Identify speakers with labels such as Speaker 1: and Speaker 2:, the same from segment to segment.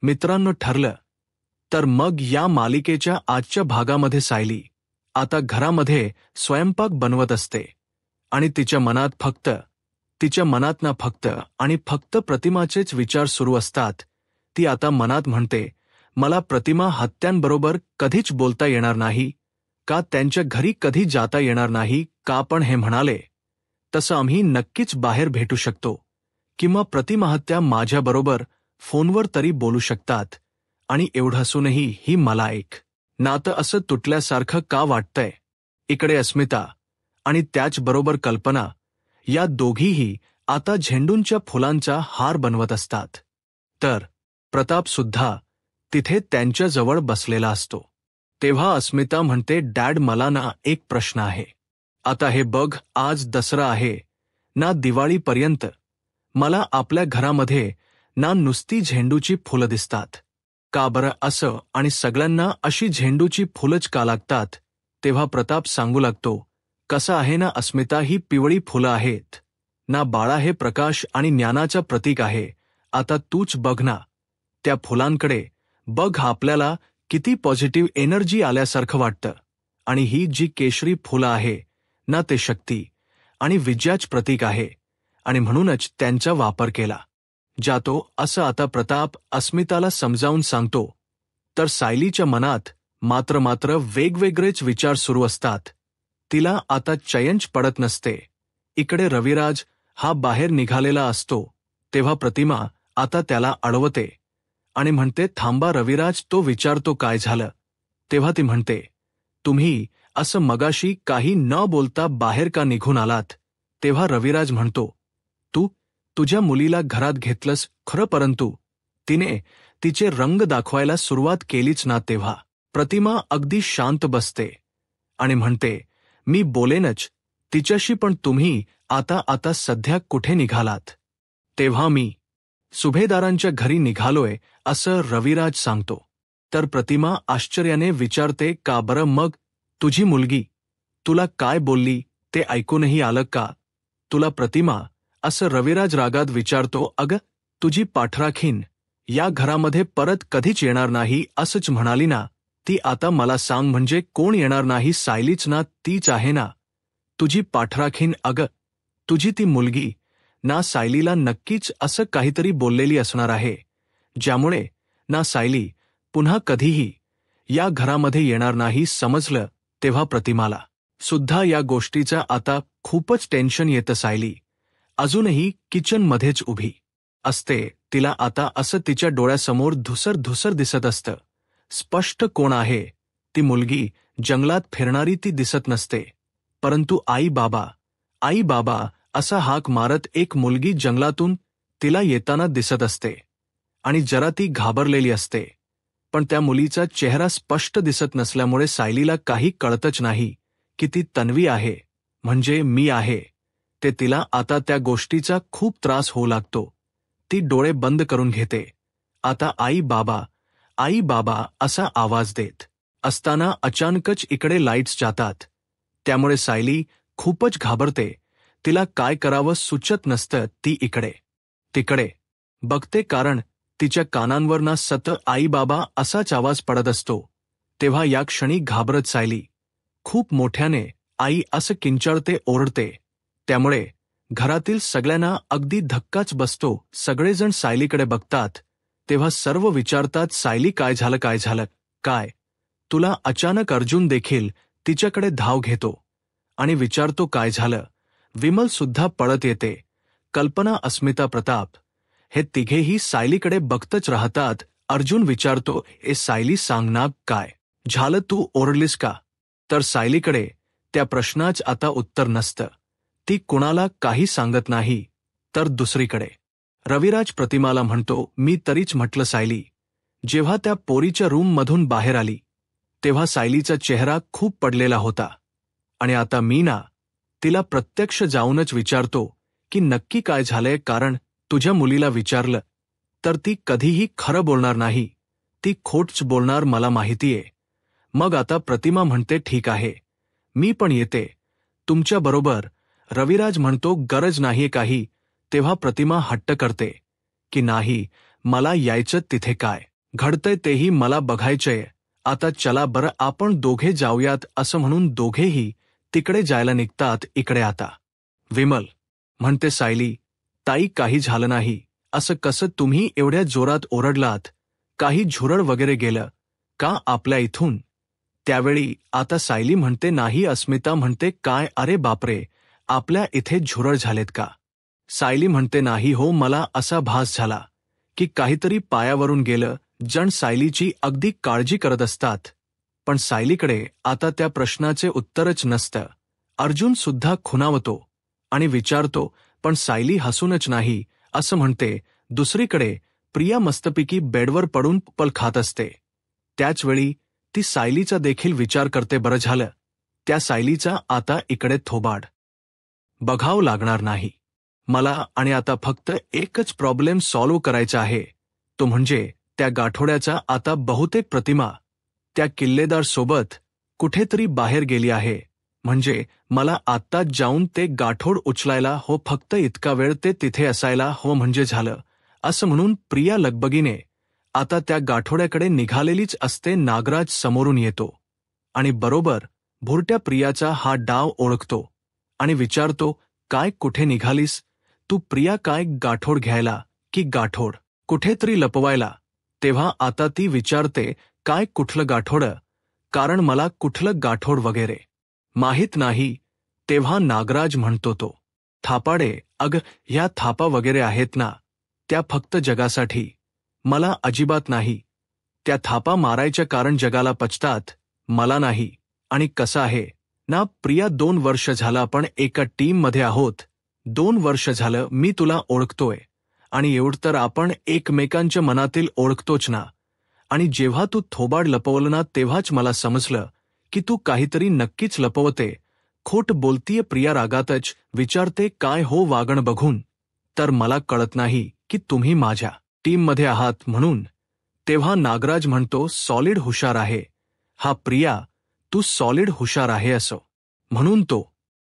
Speaker 1: मित्रांनो, ठरलं तर मग या मालिकेच्या आजच्या भागामध्ये सायली आता घरामध्ये स्वयंपाक बनवत असते आणि तिच्या मनात ना फक्त प्रतिमाचेच विचार सुरू असतात. ती आता मनात म्हणते, मला प्रतिमा हत्यांबरोबर कधीच बोलता येणार नाही का, त्यांच्या घरी कधी जाता येणार नाही का, पण हे म्हणाले तसं आम्ही नक्कीच बाहेर भेटू शकतो किंवा प्रतिमा हत्या माझ्याबरोबर फोनवर तरी बोलू शकतात. आणि एवढं असूनही ही मला एक नातं असं तुटल्यासारखं का वाटतंय. इकडे अस्मिता आणि त्याचबरोबर कल्पना या दोघीही आता झेंडूंच्या फुलांचा हार बनवत असतात. तर प्रताप सुद्धा तिथे त्यांच्याजवळ बसलेला असतो. तेव्हा अस्मिता म्हणते, डॅड, मला ना एक प्रश्न आहे. आता हे बघ, आज दसरा आहे ना, दिवाळीपर्यंत मला आपल्या घरामध्ये ना नुसती झेंडूची फुलं दिसतात. का बरं असं, आणि सगळ्यांना अशी झेंडूची फुलंच का लागतात. तेव्हा प्रताप सांगू लागतो, कसं आहे ना अस्मिता, ही पिवळी फुलं आहेत ना बाळा, हे प्रकाश आणि ज्ञानाचं प्रतीक आहे. आता तूच बघ ना, त्या फुलांकडे बघ, आपल्याला किती पॉझिटिव्ह एनर्जी आल्यासारखं वाटतं. आणि ही जी केशरी फुलं आहे ना, ते शक्ती आणि विजयाचं प्रतीक आहे आणि म्हणूनच त्यांचा वापर केला जातो, असं आता प्रताप अस्मिताला समजावून सांगतो. तर सायलीच्या मनात मात्र वेगवेगळेच विचार सुरू असतात. तिला आता चयनच पडत नसते. इकडे रविराज हा बाहेर निघालेला असतो. तेव्हा प्रतिमा आता त्याला अडवते आणि म्हणते, थांबा रविराज, तो विचारतो काय झालं. तेव्हा ती म्हणते, तुम्ही असं मगाशी काही न बोलता बाहेर का निघून आलात. तेव्हा रविराज म्हणतो, तू तुझ्या मुलीला घरात घेतलंस खरं, परंतु तिने तिचे रंग दाखवायला सुरुवात केलीच ना. तेव्हा प्रतिमा अगदी शांत बसते आणि म्हणते, मी बोलेनच तिच्याशी, पण तुम्ही आता सध्या कुठे निघालात. तेव्हा मी सुभेदारांच्या घरी निघालोय, असं रविराज सांगतो. तर प्रतिमा आश्चर्याने विचारते, का बरं, मग तुझी मुलगी तुला काय बोलली ते ऐकूनही आलं का तुला प्रतिमा, असं रविराज रागात विचारतो. अगं, तुझी पाठराखीण या घरामध्ये परत कधीच येणार नाही असंच म्हणाली ना ती. आता मला सांग, म्हणजे कोण येणार नाही. सायलीच ना, तीच आहे ना तुझी पाठराखीण. अगं, तुझी ती मुलगी ना सायलीला नक्कीच असं काहीतरी बोललेली असणार आहे, ज्यामुळे ना सायली पुन्हा कधीही या घरामध्ये येणार नाही, समजलं. तेव्हा प्रतिमाला सुद्धा या गोष्टीचा आता खूपच टेन्शन येतं. सायली अजूनही किचनमध्येच उभी असते. तिला आता असं तिच्या डोळ्यासमोर धुसर दिसत असतं. स्पष्ट कोण आहे ती मुलगी, जंगलात फिरणारी ती दिसत नसते, परंतु आई बाबा असा हाक मारत एक मुलगी जंगलातून तिला येताना दिसत असते. आणि जरा ती घाबरलेली असते, पण त्या मुलीचा चेहरा स्पष्ट दिसत नसल्यामुळे सायलीला काही कळतच नाही की ती तन्वी आहे, म्हणजे मी आहे. ते तिला आता त्या गोष्टीचा खूप त्रास होऊ लागतो. ती डोळे बंद करून घेते. आता आई बाबा असा आवाज देत असताना अचानकच इकडे लाईट्स जातात. त्यामुळे सायली खूपच घाबरते. तिला काय करावं सुचत नसतं. ती इकडे तिकडे बघते, कारण तिच्या कानांवर ना सतत आई बाबा असाच आवाज पडत असतो. तेव्हा या क्षणी घाबरत सायली खूप मोठ्याने आई असं किंचाळते, ओरडते. त्यामुळे घरातील सगळ्यांना अगदी धक्काच बसतो. सगळेजण सायलीकडे बघतात. तेव्हा सर्व विचारतात, सायली काय झालं काय तुला. अचानक अर्जुन देखील तिच्याकडे धाव घेतो आणि विचारतो, काय झालं. विमल सुद्धा पळत येते. कल्पना, अस्मिता, प्रताप हे तिघेही सायलीकडे बघतच राहतात. अर्जुन विचारतो, सायली, सांग ना, काय झालं, तू ओरडलीस का. तर सायलीकडे त्या प्रश्नाचं आता उत्तर नसतं. ती कुणाला काही सांगत नाही. तर दुसरीकडे रविराज प्रतिमाला म्हणतो, मी तरीच म्हटलं सायली. जेव्हा त्या पोरीच्या रूममधून बाहेर आली तेव्हा सायलीचा चेहरा खूप पडलेला होता. आणि आता मी ना तिला प्रत्यक्ष जाऊनच विचारतो की नक्की काय झालंय, कारण तुझ्या मुलीला विचारलं तर ती कधीही खरं बोलणार नाही, ती खोटच बोलणार, मला माहितीये. मग आता प्रतिमा म्हणते, ठीक आहे, मी पण येते तुमच्याबरोबर. रविराज म्हणतो, गरज नाहीये काही. तेव्हा प्रतिमा हट्ट करते की नाही, मला यायचं तिथे काय घडतंय तेही मला बघायचंय. आता चला बरं आपण दोघे जाऊयात असं म्हणून दोघेही तिकडे जायला निघतात. इकडे आता विमल म्हणते सायली, ताई काही झालं नाही. असं कसं तुम्ही एवढ्या जोरात ओरडलात? काही झुरळ वगैरे गेलं का आपल्या इथून? त्यावेळी आता सायली म्हणते नाही. अस्मिता म्हणते काय अरे बापरे, आपल्या इथे झुरळ झालेत का? सायली म्हणते नाही हो, मला असा भास झाला की काहीतरी पायावरून गेलं. जण सायलीची अगदी काळजी करत असतात. पण सायलीकडे आता त्या प्रश्नाचे उत्तरच नसतं. अर्जुन सुद्धा खुणावतो आणि विचारतो, पण सायली हसूनच नाही असं म्हणते. दुसरीकडे प्रिया मस्तपैकी बेडवर पडून पल खात असते. त्याचवेळी ती सायलीचा देखील विचार करते. बरं झालं त्या सायलीचा आता इकडे थोबाड बघावं लागणार नाही मला, आणि आता फक्त एकच प्रॉब्लेम सॉल्व्ह करायचा आहे, तो म्हणजे त्या गाठोड्याचा. आता बहुतेक प्रतिमा त्या किल्लेदार सोबत कुठेतरी बाहेर गेली आहे. म्हणजे मला आत्ताच जाऊन ते गाठोड उचलायला हो, फक्त इतका वेळ ते तिथे असायला हो म्हणजे झालं. असं म्हणून प्रिया लगबगीने आता त्या गाठोड्याकडे निघालेलीच असते. नागराज समोरून येतो आणि बरोबर भुरट्या प्रियाचा हा डाव ओळखतो आणि विचारतो, काय कुठे निघालीस तू प्रिया? काय गाठोड घ्यायला की गाठोड कुठेतरी लपवायला? तेव्हा आता ती विचारते, काय कुठलं गाठोडं? कारण मला कुठलं गाठोड वगैरे माहीत नाही. तेव्हा नागराज म्हणतो, तो थापाडे, अग ह्या थापा वगैरे आहेत ना, त्या फक्त जगासाठी, मला अजिबात नाही. त्या थापा मारायच्या कारण जगाला पचतात, मला नाही. आणि कसं आहे ना प्रिया, 2 वर्ष झालं आपण एका टीममध्ये आहोत. 2 वर्ष झालं मी तुला ओळखतोय आणि एवढं तर आपण एकमेकांच्या मनातील ओळखतोच ना. आणि जेव्हा तू थोबाड लपवलं ना तेव्हाच मला समजलं की तू काहीतरी नक्कीच लपवते. खोट बोलतीये प्रिया रागातच विचारते. काय हो वागण बघून तर मला कळत नाही की तुम्ही माझ्या टीममध्ये आहात म्हणून. तेव्हा नागराज म्हणतो, सॉलिड हुशार आहे हा प्रिया, तू सॉलिड हुशार आहे असं म्हणून तो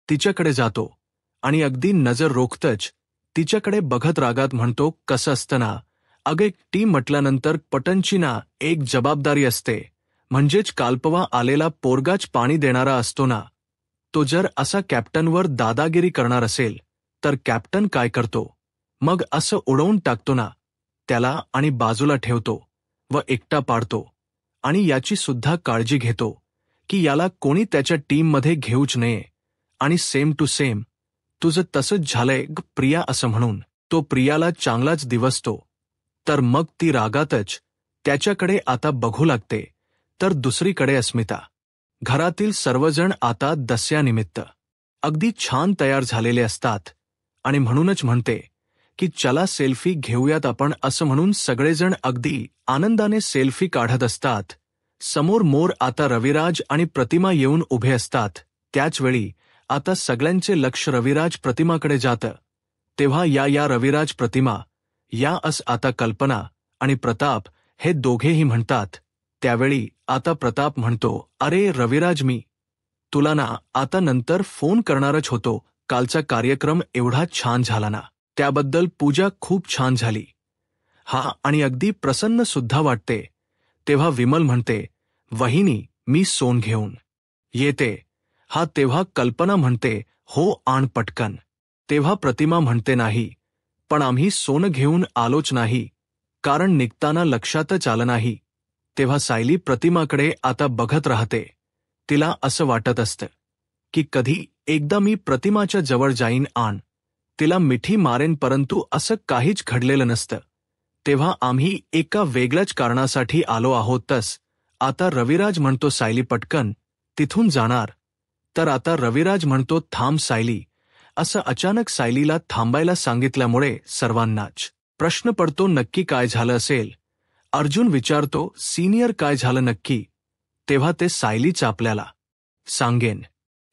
Speaker 1: तिच्याकडे जातो आणि अगदी नजर रोखतच तिच्याकडे बघत रागात म्हणतो, कसं असतं ना अगं, एक टीम म्हटल्यानंतर पटनची ना एक जबाबदारी असते. म्हणजेच कालपवा आलेला पोरगाच पाणी देणारा असतो ना. तो जर असा कॅप्टनवर दादागिरी करणार असेल तर कॅप्टन काय करतो, मग असं उडवून टाकतो ना त्याला आणि बाजूला ठेवतो व एकटा पाडतो आणि याची सुद्धा काळजी घेतो की याला कोणी त्याच्या टीममध्ये घेऊच नये. आणि सेम टू सेम तुझं तसंच झालंय प्रिया असं म्हणून तो प्रियाला चांगलाच दिवसतो. तर मग ती रागातच त्याच्याकडे आता बघू लागते. तर दुसरीकडे अस्मिता, घरातील सर्वजण आता दस्यानिमित्त अगदी छान तयार झालेले असतात आणि म्हणूनच म्हणते की चला सेल्फी घेऊयात आपण असं म्हणून सगळेजण अगदी आनंदाने सेल्फी काढत असतात. समोर मोर आता रविराज आणि प्रतिमा येऊन उभे असतात. त्याचवेळी आता सगळ्यांचे लक्ष रविराज प्रतिमाकडे जातं. तेव्हा या रविराज प्रतिमा या आता कल्पना आणि प्रताप हे दोघेही म्हणतात. त्यावेळी आता प्रताप म्हणतो, अरे रविराज, मी तुला ना आता नंतर फोन करणारच होतो. कालचा कार्यक्रम एवढा छान झाला ना, त्याबद्दल पूजा खूप छान झाली हा, आणि अगदी प्रसन्न सुद्धा वाटते. तेव्हा विमल म्हणते, वहिनी मी सोन घेऊन येते हा. तेव्हा कल्पना म्हणते, हो आण पटकन. तेव्हा प्रतिमा म्हणते, नाही पण आम्ही सोनं घेऊन आलोच नाही, कारण निघताना लक्षातच आलं नाही. तेव्हा सायली प्रतिमाकडे आता बघत राहते. तिला असं वाटत असतं की कधी एकदा मी प्रतिमाच्या जवळ जाईन, आण तिला मिठी मारेन, परंतु असं काहीच घडलेलं नसतं. तेव्हा आम्ही एका वेगळ्याच कारणासाठी आलो आहोतच. आता रविराज म्हणतो, सायली पटकन तिथून जाणार. तर आता रविराज म्हणतो, थांब सायली. असं अचानक सायलीला थांबायला सांगितल्यामुळे सर्वांनाच प्रश्न पडतो, नक्की काय झालं असेल. अर्जुन विचारतो, सिनियर काय झालं नक्की? तेव्हा ते सायलीच आपल्याला सांगेन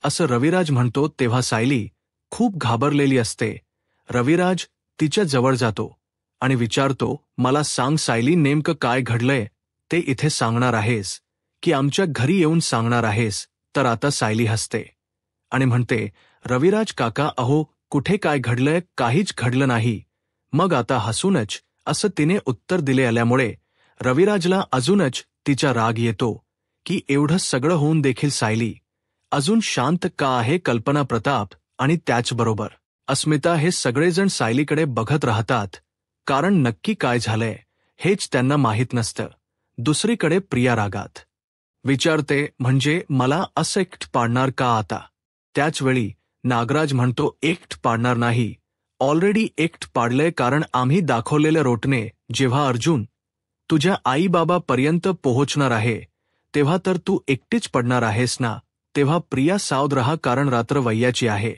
Speaker 1: असं रविराज म्हणतो. तेव्हा सायली खूप घाबरलेली असते. रविराज तिच्या जवळ जातो आणि विचारतो, मला सांग सायली, नेमकं काय घडलंय ते इथे सांगणार आहेस की आमच्या घरी येऊन सांगणार आहेस? तर आता सायली हसते आणि म्हणते, रविराज काका, अहो कुठे काय घडलंय, काहीच घडलं नाही. मग आता हसूनच असं तिने उत्तर दिले आल्यामुळे रविराजला अजूनच तिचा राग येतो की एवढं सगळं होऊन देखील सायली अजून शांत का आहे. कल्पना, प्रताप आणि त्याचबरोबर अस्मिता हे सगळेजण सायलीकडे बघत राहतात, कारण नक्की काय झालंय हेच त्यांना माहीत नसतं. दुसरीकडे प्रिया रागात विचारते, म्हणजे मला असं एकट पाडणार का आता? त्याचवेळी नागराज म्हणतो, एकट पाडणार नाही, ऑलरेडी एकट पाडलंय. कारण आम्ही दाखवलेले रोटणे जेव्हा अर्जुन तुझ्या आईबाबापर्यंत पोहोचणार आहे तेव्हा तर तू एकटीच पडणार आहेस ना. तेव्हा प्रिया सावध रहा, कारण रात्र वय्याची आहे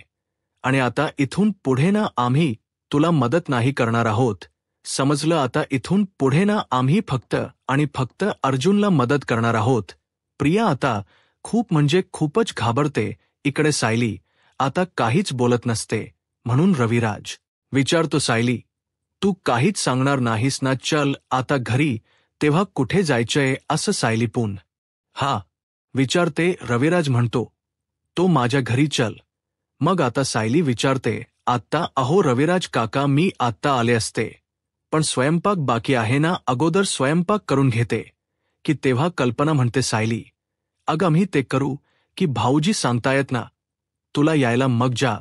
Speaker 1: आणि आता इथून पुढे ना आम्ही तुला मदत नाही करणार आहोत, समजलं? आता इथून पुढे ना आम्ही फक्त आणि फक्त अर्जुनला मदत करणार आहोत. प्रिया आता खूप म्हणजे खूपच घाबरते. इकडे सायली आता काहीच बोलत नसते. म्हणून रविराज विचारतो, सायली तू काहीच सांगणार नाहीस ना? चल आता घरी. तेव्हा कुठे जायचंय असं सायली हा विचारते. रविराज म्हणतो, तो माझ्या घरी चल. मग आता सायली विचारते, आत्ता? अहो रविराज काका, मी आत्ता आले असते, पण स्वयंपाक बाकी आहे ना, अगोदर स्वयंपाक करून घेते की. तेव्हा कल्पना म्हणते, सायली अगं आम्ही ते करू की भाऊजी सांगतायत ना तुला यायला, मग जा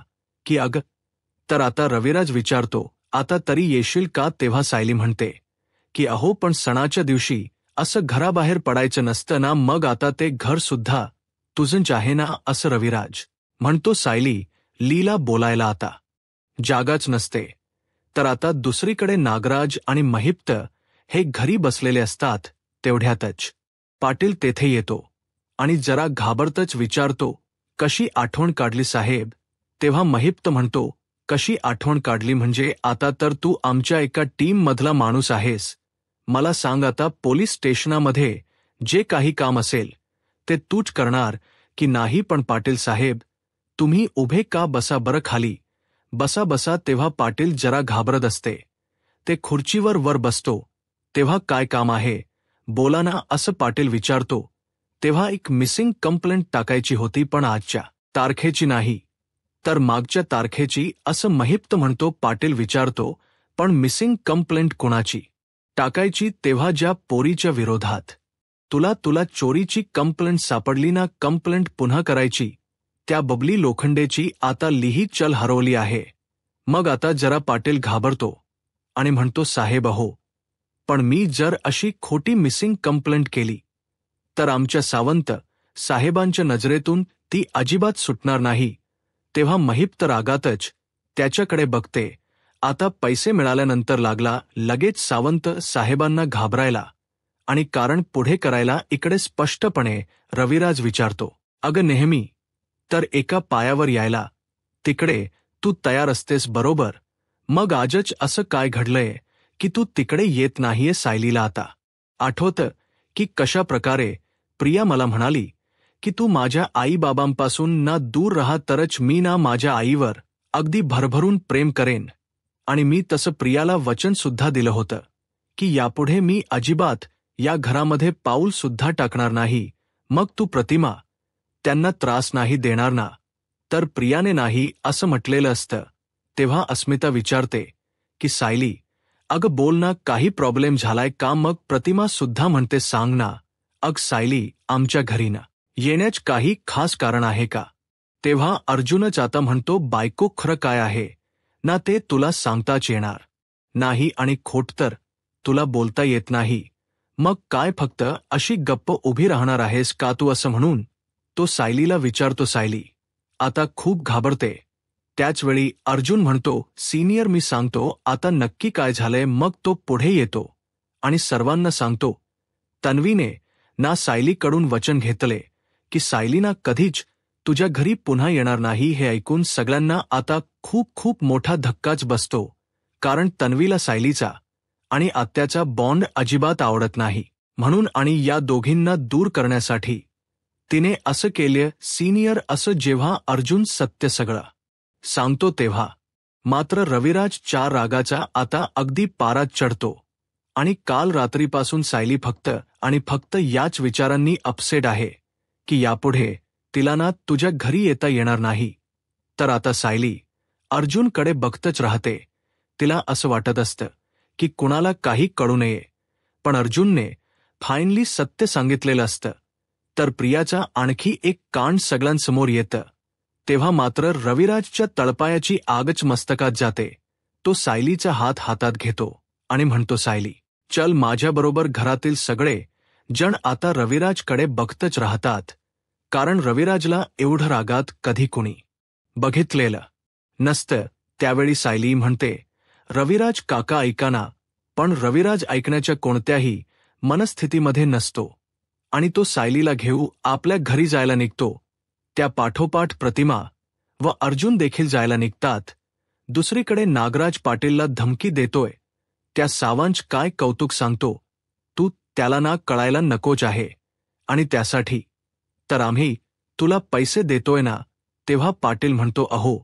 Speaker 1: की. अगं तर आता रविराज विचारतो, आता तरी येशील का? तेव्हा सायली म्हणते की अहो पण सणाच्या दिवशी असं घराबाहेर पडायचं नसतं ना. मग आता ते घर सुद्धा तुझंच आहे ना, असं रविराज म्हणतो. सायली लीला बोलायला आता जागाच नसते. तर आता दुसरीकडे नागराज आणि महिप्त हे घरी बसलेले असतात. तेवढ्यातच पाटील तेथे येतो आणि जरा घाबरतच विचारतो, कशी आठवण काढली साहेब? तेव्हा महिप्त म्हणतो, कशी आठवण काढली म्हणजे? आता तर तू आमच्या एका टीममधला माणूस आहेस. मला सांग, आता पोलीस स्टेशनामध्ये जे काही काम असेल ते तूच करणार की नाही? पण पाटील साहेब तुम्ही उभे का? बसा बरं खाली, बसा बसा. तेव्हा पाटील जरा घाबरत असते. ते खुर्चीवर वर बसतो. तेव्हा काय काम आहे बोला ना, असं पाटील विचारतो. तेव्हा एक मिसिंग कंप्लेंट टाकायची होती, पण आजच्या तारखेची नाही तर मागच्या तारखेची, असं महिप्त म्हणतो. पाटील विचारतो, पण मिसिंग कंप्लेंट कोणाची टाकायची? तेव्हा ज्या पोरीच्या विरोधात तुला चोरीची कंप्लेंट सापडली ना, कंप्लेंट पुन्हा करायची त्या बबली लोखंडेची. आता लिही चल हरवली आहे. मग आता जरा पाटील घाबरतो आणि म्हणतो, साहेब अहो पण मी जर अशी खोटी मिसिंग कंप्लेंट केली तर आमच्या सावंत साहेबांच्या नजरेतून ती अजिबात सुटणार नाही. तेव्हा महिप्त रागातच त्याच्याकडे बघते. आता पैसे मिळाल्यानंतर लागला लगेच सावंत साहेबांना घाबरायला आणि कारण पुढे करायला. इकडे स्पष्टपणे रविराज विचारतो, अगं नेहमी तर एका पायावर यायला तिकडे तू तयार असतेस बरोबर, मग आजच असं काय घडलंय की तू तिकडे येत नाहीये? सायलीला आता आठवतं की कशा प्रकारे प्रिया मला म्हणाली की तू माझ्या आईबाबांपासून ना दूर राहा, तरच मी ना माझ्या आईवर अगदी भरभरून प्रेम करेन. आणि मी तसं प्रियाला वचन सुद्धा दिलं होतं की यापुढे मी अजिबात या घरामध्ये पाऊल सुद्धा टाकणार नाही. मग तू प्रतिमा त्यांना त्रास नाही देणार ना? तर प्रियाने नाही असं म्हटलेलं असतं. तेव्हा अस्मिता विचारते की सायली अगं बोल ना, काही प्रॉब्लेम झालाय का? मग प्रतिमा सुद्धा म्हणते, सांग ना. अग सायली, आमच्या घरी ना येण्याच काही खास कारण आहे का? तेव्हा अर्जुनच आता म्हणतो, बायको खरं काय आहे ना ते तुला सांगताच येणार नाही आणि खोट तर तुला बोलता येत नाही. मग काय फक्त अशी गप्प उभी राहणार आहेस का तू? असं म्हणून तो सायलीला विचारतो. सायली आता खूप घाबरते. त्याचवेळी अर्जुन म्हणतो, सिनियर मी सांगतो आता नक्की काय झालंय. मग तो पुढे येतो आणि सर्वांना सांगतो, तन्वीने ना सायलीकडून वचन घेतले की सायलीना कधीच तुझ्या घरी पुन्हा येणार नाही. हे ऐकून सगळ्यांना आता खूप खूप मोठा धक्काच बसतो, कारण तन्वीला सायलीचा आणि आत्याचा बॉन्ड अजिबात आवडत नाही म्हणून आणि या दोघींना दूर करण्यासाठी तिने असं केलं. सिनियर असं जेव्हा अर्जुन सत्य सगळं सांगतो तेव्हा मात्र रविराज चार रागाचा आता अगदी पारात चढतो आणि काल रात्रीपासून सायली फक्त आणि फक्त याच विचारांनी अपसेट आहे की यापुढे तिला ना तुझ्या घरी येता येणार नाही. तर आता सायली अर्जुनकडे बघतच राहते. तिला असं वाटत असतं की कुणाला काही कळू नये. पण अर्जुनने फायनली सत्य सांगितलेलं असतं तर प्रियाचा आणखी एक कांड सगळ्यांसमोर येतं. तेव्हा मात्र रविराजच्या तळपायाची आगच मस्तकात जाते. तो सायलीचा हात हातात घेतो आणि म्हणतो, सायली चल माझ्याबरोबर. घरातील सगळे जण आता रविराजकडे बघतच राहतात, कारण रविराजला एवढं रागात कधी कुणी बघितलेलं नसतं. त्यावेळी सायली म्हणते, रविराज काका ऐकाना. पण रविराज ऐकण्याच्या कोणत्याही मनस्थितीमध्ये नसतो आणि तो सायलीला घेऊ आपल्या घरी जायला निघतो. त्या पाठोपाठ प्रतिमा व अर्जुन देखील जायला निघतात. दुसरीकडे नागराज पाटीलला धमकी देतोय. त्या सावांच काय कौतुक सांगतो, तू त्याला ना कळायला नकोच आहे आणि त्यासाठी तर आम्ही तुला पैसे देतोय ना. तेव्हा पाटील म्हणतो, अहो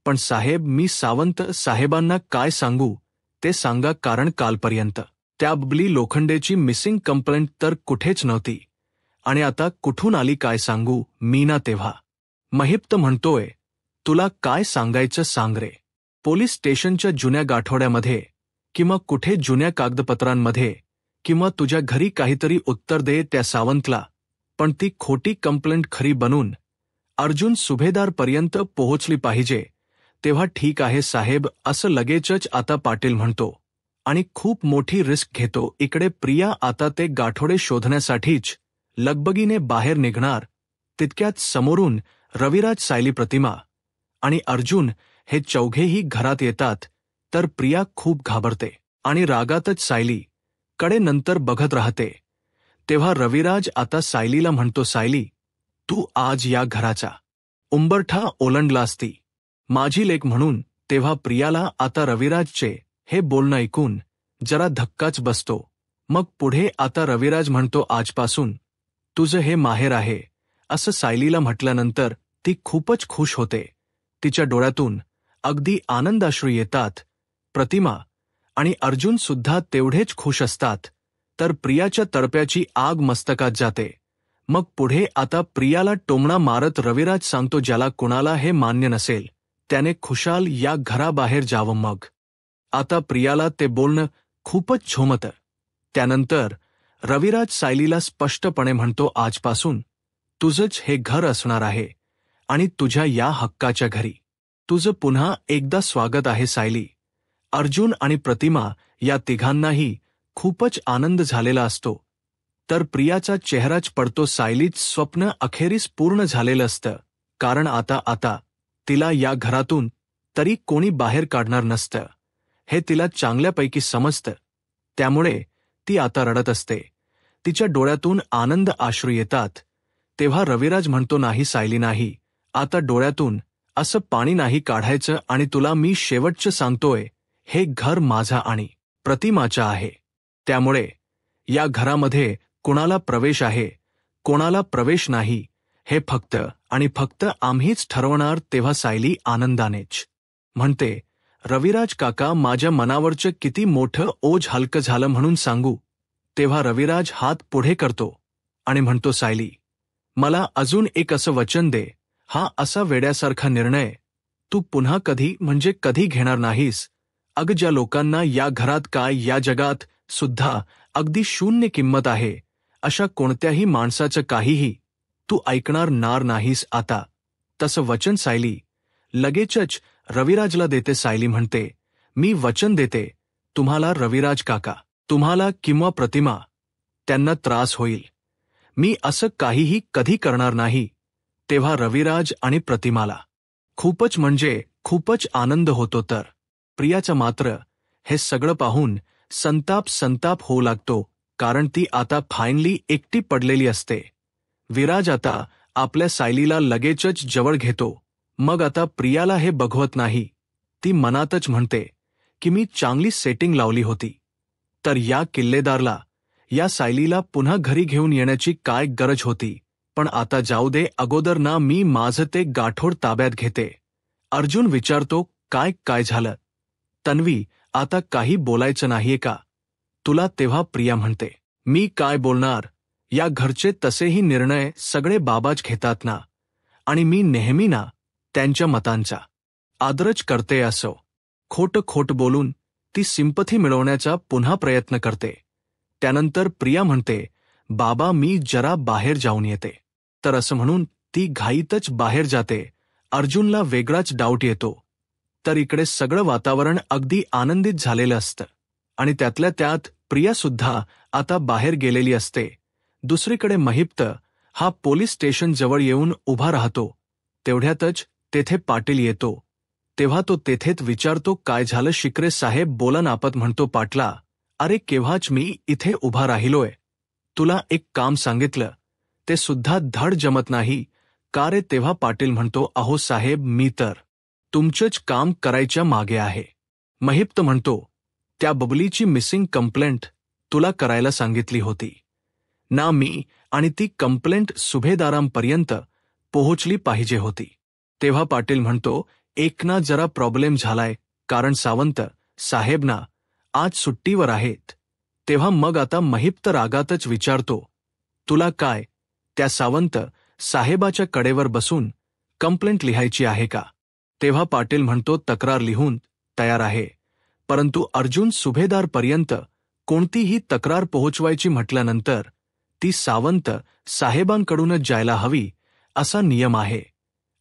Speaker 1: पण साहेब मी सावंत साहेबांना काय सांगू ते सांगा, कारण कालपर्यंत त्या बबली लोखंडेची मिसिंग कंप्लेंट तर कुठेच नव्हती आणि आता कुठून आली काय सांगू मी ना. तेव्हा महिप्त म्हणतोय, तुला काय सांगायचं सांग रे. पोलीस स्टेशनच्या जुन्या गाठोड्यामध्ये किंवा कुठे जुन्या कागदपत्रांमध्ये किंवा तुझ्या घरी काहीतरी उत्तर दे त्या सावंतला. पण ती खोटी कंप्लेंट खरी बनून अर्जुन सुभेदारपर्यंत पोहोचली पाहिजे. तेव्हा ठीक आहे साहेब असं लगेचच आता पाटील म्हणतो आणि खूप मोठी रिस्क घेतो. इकडे प्रिया आता ते गाठोडे शोधण्यासाठीच लगबगीने बाहेर निघणार. तितक्यात समोरून रविराज, सायली, प्रतिमा आणि अर्जुन हे चौघेही घरात येतात. तर प्रिया खूप घाबरते आणि रागातच सायली कडे नंतर बघत राहते. तेव्हा रविराज आता सायलीला म्हणतो, सायली तू आज या घराचा उंबरठा ओलांडला असती माझी लेक म्हणून. तेव्हा प्रियाला आता रविराजचे हे बोलणं ऐकून जरा धक्काच बसतो. मग पुढे आता रविराज म्हणतो, आजपासून तुझं हे माहेर आहे असं सायलीला म्हटल्यानंतर ती खूपच खुश होते. तिच्या डोळ्यातून अगदी आनंदाश्रू येतात. प्रतिमा आणि अर्जुन सुद्धा तेवढेच खुश असतात. तर प्रियाच्या तळप्याची आग मस्तकात जाते. मग पुढे आता प्रियाला टोमणा मारत रविराज सांगतो, ज्याला कुणाला हे मान्य नसेल त्याने खुशाल या घराबाहेर जावं. मग आता प्रियाला ते बोलणं खूपच झोमतं. त्यानंतर रविराज सायलीला स्पष्टपणे म्हणतो, आजपासून तुझंच हे घर असणार आहे आणि तुझ्या या हक्काच्या घरी तुझं पुन्हा एकदा स्वागत आहे सायली. अर्जुन आणि प्रतिमा या तिघांनाही खूपच आनंद झालेला असतो. तर प्रियाचा चेहराच पडतो. सायलीच स्वप्न अखेरीस पूर्ण झालेलं असतं, कारण आता तिला या घरातून तरी कोणी बाहेर काढणार नसतं हे तिला चांगल्यापैकी समजतं. त्यामुळे ती आता रडत असते. तिच्या डोळ्यातून आनंद अश्रू येतात. तेव्हा रविराज म्हणतो, नाही सायली नाही, आता डोळ्यातून असं पाणी नाही काढायचं आणि तुला मी शेवटचं सांगतोय, हे घर माझा आणि प्रतिमाचा आहे. त्यामुळे या घरामध्ये कोणाला प्रवेश आहे कोणाला प्रवेश नाही हे फक्त आणि फक्त आम्हीच ठरवणार. तेव्हा सायली आनंदानेच म्हणते, रविराज काका माझ्या मनावरचं किती मोठं ओझ हलकं झालं म्हणून सांगू. तेव्हा रविराज हात पुढे करतो आणि म्हणतो, सायली मला अजून एक असं वचन दे. हा असा वेड्यासारखा निर्णय तू पुन्हा कधी म्हणजे कधी घेणार नाहीस. अगं ज्या लोकांना या घरात काय या जगात सुद्धा अगदी शून्य किंमत आहे अशा कोणत्याही माणसाचं काहीही तू ऐकणार नाहीस. आता तसं वचन सायली लगेचच रविराजला देते. सायली म्हणते, मी वचन देते तुम्हाला रविराज काका, तुम्हाला किंवा प्रतिमा त्यांना त्रास होईल मी असं काहीही कधी करणार नाही. तेव्हा रविराज आणि प्रतिमाला खूपच म्हणजे खूपच आनंद होतो. तर प्रियाचा मात्र हे सगळं पाहून संताप होऊ लागतो, कारण ती आता फायनली एकटी पडलेली असते. विराज आता आपल्या सायलीला लगेचच जवळ घेतो. मग आता प्रियाला हे बघवत नाही. ती मनातच म्हणते की मी चांगली सेटिंग लावली होती, तर या किल्लेदारला या सायलीला पुन्हा घरी घेऊन येण्याची काय गरज होती. पण आता जाऊ दे, अगोदर ना मी माझं ते गाठोड ताब्यात घेते. अर्जुन विचारतो, काय झालं तन्वी, आता काही बोलायचं नाहीये का तुला. तेव्हा प्रिया म्हणते, मी काय बोलणार, या घरचे तसेही निर्णय सगळे बाबाच घेतात ना आणि मी नेहमी ना त्यांच्या मतांचा आदरच करते. असो खोट बोलून ती सिंपथी मिळवण्याचा पुन्हा प्रयत्न करते. त्यानंतर प्रिया म्हणते, बाबा मी जरा बाहेर जाऊन येते. तर असं म्हणून ती घाईतच बाहेर जाते. अर्जुनला वेगळाच डाऊट येतो. तर इकडे सगळं वातावरण अगदी आनंदित झालेलं असतं आणि त्यातल्या त्यात प्रियासुद्धा आता बाहेर गेलेली असते. दुसरीकडे महिप्त हा पोलीस स्टेशन जवळ येऊन उभा राहतो. तेवढ्यातच तेथे पाटील येतो. तेव्हा तो तेथेच विचारतो, काय झालं शिकरे साहेब, बोला ना. आपत म्हणतो, पाटला, अरे केव्हाच मी इथे उभा राहिलोय. तुला एक काम सांगितलं ते सुद्धा धड जमत नाही का रे. तेव्हा पाटील म्हणतो, अहो साहेब मी तर तुमचंच काम करायच्या मागे आहे. महिप्त म्हणतो, त्या बबलीची मिसिंग कंप्लेंट तुला करायला सांगितली होती ना मी, आणि ती कंप्लेंट सुभेदारांपर्यंत पोहोचली पाहिजे होती. तेव्हा पाटील म्हणतो, एक ना जरा प्रॉब्लेम झालाय, कारण सावंत साहेब ना आज सुट्टीवर आहेत. तेव्हा मग आता महिप्त रागातच विचारतो, तुला काय त्या सावंत साहेबाच्या कडेवर बसून कंप्लेंट लिहायची आहे का. तेव्हा पाटील म्हणतो, तक्रार लिहून तयार आहे, परंतु अर्जुन सुभेदारपर्यंत कोणतीही तक्रार पोहोचवायची म्हटल्यानंतर ती सावंत साहेबांकडूनच जायला हवी असा नियम आहे,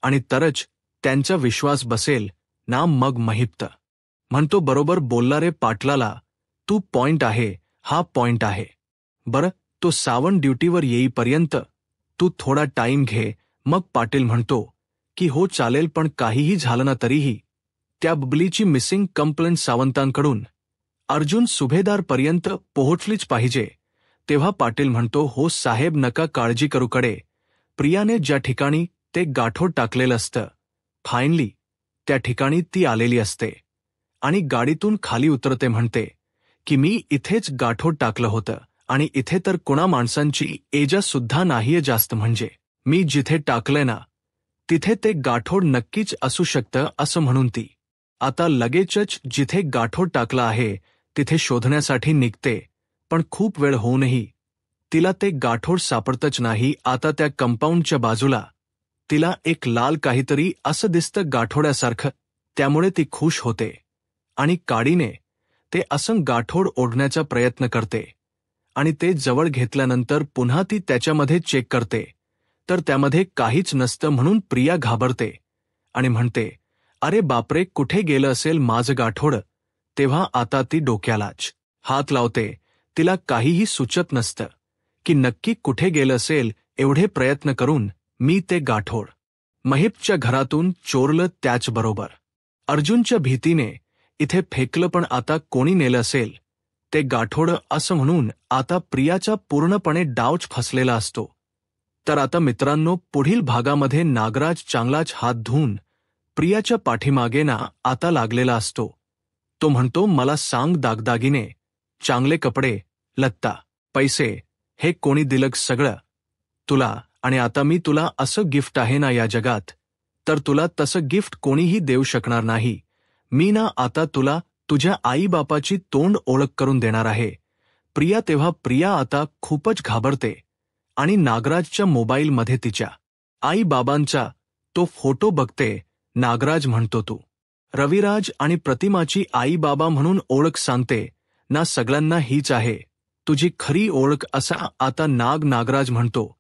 Speaker 1: आणि तरच त्यांचा विश्वास बसेल ना. मग महिप्त म्हणतो, बरोबर बोलला रे पाटलाला तू, पॉइंट आहे हा पॉइंट आहे. बरं, तो सावंत ड्युटीवर येईपर्यंत तू थोडा टाईम घे. मग पाटील म्हणतो की हो चालेल, पण काहीही झालं ना तरीही त्या बबलीची मिसिंग कंप्लेंट सावंतांकडून अर्जुन सुभेदारपर्यंत पोहोचलीच पाहिजे. तेव्हा पाटील म्हणतो, हो साहेब नका काळजी करू. कडे प्रियाने ज्या ठिकाणी ते गाठोड टाकलेलं असतं फायनली त्या ठिकाणी ती आलेली असते आणि गाडीतून खाली उतरते. म्हणते की मी इथेच गाठोड टाकलं होतं आणि इथे तर कोणा माणसांची एजा सुद्धा नाहीये जास्त, म्हणजे मी जिथे टाकलंय ना तिथे ते गाठोड नक्कीच असू शकतं असं म्हणून ती आता लगेचच जिथे गाठोड टाकला आहे तिथे शोधण्यासाठी निघते. पण खूप वेळ होऊनही तिला ते गाठोड सापडतच नाही. आता त्या कंपाऊंडच्या बाजूला तिला एक लाल काहीतरी असं दिसतं गाठोड्यासारखं. त्यामुळे ती खुश होते आणि काडीने ते असं गाठोड ओढण्याचा प्रयत्न करते आणि ते जवळ घेतल्यानंतर पुन्हा ती त्याच्यामध्ये चेक करते, तर त्यामध्ये काहीच नसतं. म्हणून प्रिया घाबरते आणि म्हणते, अरे बापरे, कुठे गेलं असेल माझं गाठोड. तेव्हा आता ती डोक्यालाच हात लावते. तिला काहीही सुचत नसतं की नक्की कुठे गेलं असेल. एवढे प्रयत्न करून मी ते गाठोड महिपच्या घरातून चोरलं. त्याचबरोबर अर्जुनच्या भीतीने इथे फेकलं, पण आता कोणी नेलं असेल ते गाठोड असं म्हणून आता प्रियाचा पूर्णपणे डावच फसलेला असतो. तर आता मित्रांनो, पुढील भागामध्ये नागराज चांगलाच हात धुवून प्रियाच्या पाठीमागे ना आता लागलेला असतो. तो म्हणतो, मला सांग दागदागिने, चांगले कपडे, लत्ता, पैसे हे कोणी दिलं सगळं तुला, आणि आता मी तुला असं गिफ्ट आहे ना या जगात, तर तुला तसं गिफ्ट कोणीही देऊ शकणार नाही. मी ना आता तुला तुझ्या आईबापाची तोंड ओळख करून देणार आहे. प्रिया तेव्हा प्रिया आता खूपच घाबरते आणि नागराजच्या मोबाईलमध्ये तिच्या आईबाबांचा तो फोटो बघते. नागराज म्हणतो, तू रविराज आणि प्रतिमाची आईबाबा म्हणून ओळख सांगते ना सगळ्यांना हीच आहे तुझी खरी ओळख असा आता नागराज म्हणतो.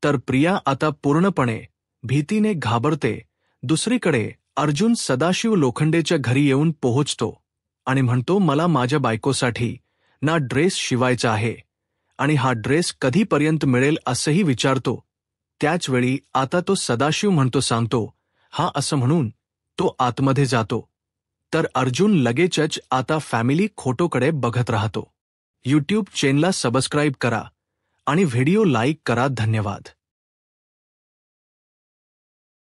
Speaker 1: तर प्रिया आता पूर्णपणे भीतीने घाबरते. दुसरीकडे अर्जुन सदाशिव लोखंडेच्या घरी येऊन पोहोचतो आणि म्हणतो, मला माझ्या बायकोसाठी ना ड्रेस शिवायचा आहे आणि हा ड्रेस कधीपर्यंत मिळेल असंही विचारतो. त्याचवेळी आता तो सदाशिव म्हणतो, सांगतो हा असं म्हणून तो आतमध्ये जातो. तर अर्जुन लगेचच आता फॅमिली खोटोकडे बघत राहतो. यूट्यूब चॅनलला सबस्क्राईब करा आणि व्हिडिओ लाईक करा. धन्यवाद.